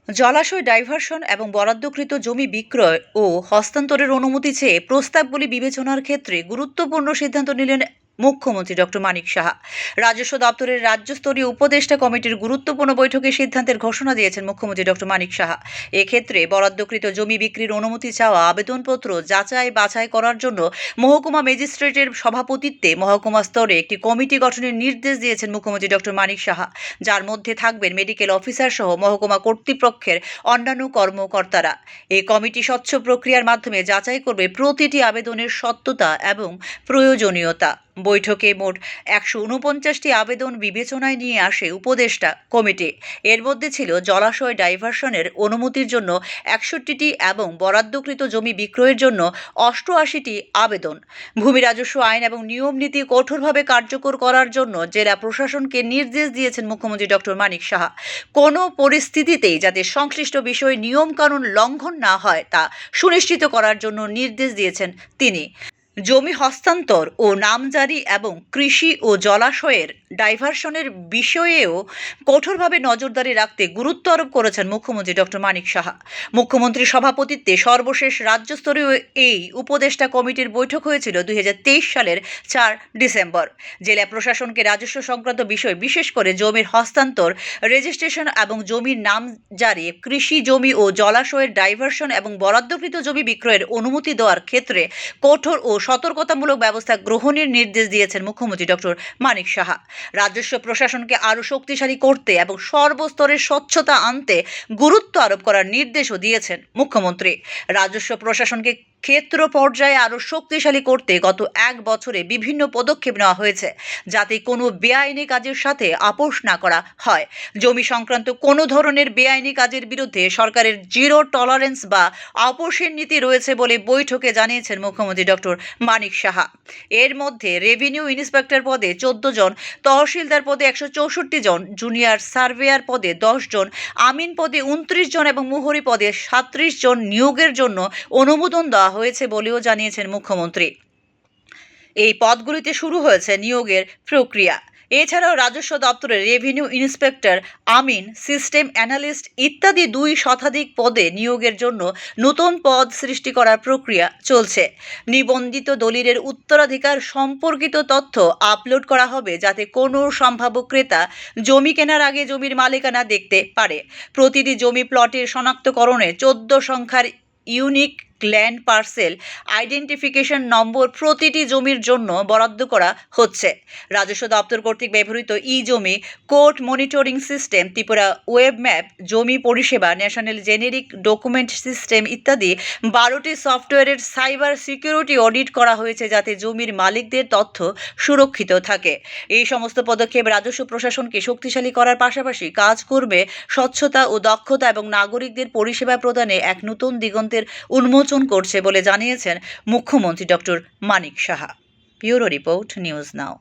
জলাশয় ডাইভারশন এবং বরাদ্দকৃত জমি বিক্রয় ও হস্তান্তরের অনুমতি চেয়ে প্রস্তাবগুলি বিবেচনার ক্ষেত্রে গুরুত্বপূর্ণ সিদ্ধান্ত নিলেন মুখ্যমন্ত্রী ডক্টর মানিক সাহা। রাজস্ব দপ্তরের রাজ্যস্তরীয় উপদেষ্টা কমিটির গুরুত্বপূর্ণ বৈঠকে সিদ্ধান্তের ঘোষণা দিয়েছেন মুখ্যমন্ত্রী ডক্টর মানিক সাহা। এক্ষেত্রে বরাদ্দকৃত জমি বিক্রির অনুমতি চাওয়া আবেদনপত্র যাচাই বাছাই করার জন্য মহকুমা ম্যাজিস্ট্রেটের সভাপতিত্বে মহকুমা স্তরে একটি কমিটি গঠনের নির্দেশ দিয়েছেন মুখ্যমন্ত্রী ডক্টর মানিক সাহা, যার মধ্যে থাকবেন মেডিকেল অফিসার সহ মহকুমা কর্তৃপক্ষের অন্যান্য কর্মকর্তারা। এই কমিটি স্বচ্ছ প্রক্রিয়ার মাধ্যমে যাচাই করবে প্রতিটি আবেদনের সত্যতা এবং প্রয়োজনীয়তা। বৈঠকে মোট 149টি আবেদন বিবেচনায় নিয়ে আসে উপদেষ্টা কমিটি। এর মধ্যে ছিল জলাশয় ডাইভারশনের অনুমতির জন্য 61টি এবং বরাদ্দকৃত জমি বিক্রয়ের জন্য 88টি আবেদন। ভূমি রাজস্ব আইন এবং নিয়ম নীতি কঠোরভাবে কার্যকর করার জন্য জেলা প্রশাসনকে নির্দেশ দিয়েছেন মুখ্যমন্ত্রী ডক্টর মানিক সাহা। কোনো পরিস্থিতিতেই যাতে সংশ্লিষ্ট বিষয়ে নিয়মকানুন লঙ্ঘন না হয় তা সুনিশ্চিত করার জন্য নির্দেশ দিয়েছেন তিনি। জমি হস্তান্তর ও নামজারি এবং কৃষি ও জলাশয়ের ডাইভারশনের বিষয়েও কঠোরভাবে নজরদারি রাখতে গুরুত্ব আরোপ করেছেন মুখ্যমন্ত্রী ডক্টর মানিক সাহা। মুখ্যমন্ত্রীর সভাপতিত্বে সর্বশেষ রাজ্যস্তরীয় এই উপদেষ্টা কমিটির বৈঠক হয়েছিল 2023 সালের 4 ডিসেম্বর। জেলা প্রশাসনকে রাজস্ব সংক্রান্ত বিষয়, বিশেষ করে জমির হস্তান্তর, রেজিস্ট্রেশন এবং জমির নামজারি, কৃষি জমি ও জলাশয়ের ডাইভারশন এবং বরাদ্দকৃত জমি বিক্রয়ের অনুমতি দেওয়ার ক্ষেত্রে কঠোর ও সতর্কতামূলক ব্যবস্থা গ্রহণের নির্দেশ দিয়েছেন মুখ্যমন্ত্রী ডক্টর মানিক সাহা। রাজস্ব প্রশাসনকে আরও শক্তিশালী করতে এবং সর্বস্তরের স্বচ্ছতা আনতে গুরুত্ব আরোপ করার নির্দেশও দিয়েছেন মুখ্যমন্ত্রী। রাজস্ব প্রশাসনকে ক্ষেত্র পর্যায়ে আরও শক্তিশালী করতে গত 1 বছরে বিভিন্ন পদক্ষেপ নেওয়া হয়েছে, যাতে কোনো বেআইনি কাজের সাথে আপোষ না করা হয়। জমি সংক্রান্ত কোনো ধরনের বেআইনি কাজের বিরুদ্ধে সরকারের জিরো টলারেন্স বা আপোষের নীতি রয়েছে বলে বৈঠকে জানিয়েছেন মুখ্যমন্ত্রী ডক্টর মানিক সাহা। এর মধ্যে রেভিনিউ ইন্সপেক্টর পদে 14 জন, তহসিলদার পদে 164 জন, জুনিয়র সার্ভেয়ার পদে 10 জন, আমিন পদে 29 জন এবং মুহুরি পদে 37 জন নিয়োগের জন্য অনুমোদন দেওয়া হয়েছে বলেও জানিয়েছেন মুখ্যমন্ত্রী। এই পদগুলিতে শুরু হয়েছে নিয়োগের প্রক্রিয়া। এছাড়াও রাজস্ব দপ্তরের রেভিনিউ ইন্সপেক্টর, আমিন, সিস্টেম অ্যানালিস্ট ইত্যাদি 2 শতাধিক পদে নিয়োগের জন্য নতুন পদ সৃষ্টি করার প্রক্রিয়া চলছে। নিবন্ধিত দলিলের উত্তরাধিকার সম্পর্কিত তথ্য আপলোড করা হবে, যাতে কোনো সম্ভাব্য ক্রেতা জমি কেনার আগে জমির মালিকানা দেখতে পারে। প্রতিটি জমি প্লটের শনাক্তকরণে 14 সংখ্যার ইউনিক ল্যান্ড পার্সেল আইডেন্টিফিকেশন নম্বর প্রতিটি জমির জন্য বরাদ্দ করা হচ্ছে। রাজস্ব দপ্তর কর্তৃক ব্যবহৃত ই জমি, court monitoring system, Tripura web map, জমি পরিষেবা, ন্যাশনাল জেনেরিক ডকুমেন্ট সিস্টেম ইত্যাদি 12টি সফটওয়্যারের সাইবার সিকিউরিটি অডিট করা হয়েছে, যাতে জমির মালিকদের তথ্য সুরক্ষিত থাকে। এই সমস্ত পদক্ষেপ রাজস্ব প্রশাসনকে শক্তিশালী করার পাশাপাশি কাজ করবে স্বচ্ছতা ও দক্ষতা এবং নাগরিকদের পরিষেবা প্রদানে এক নতুন দিগন্তের উন্মোচন করছে বলে জানিয়েছেন মুখ্যমন্ত্রী doctor Manik Saha. Bureau report, news নাও।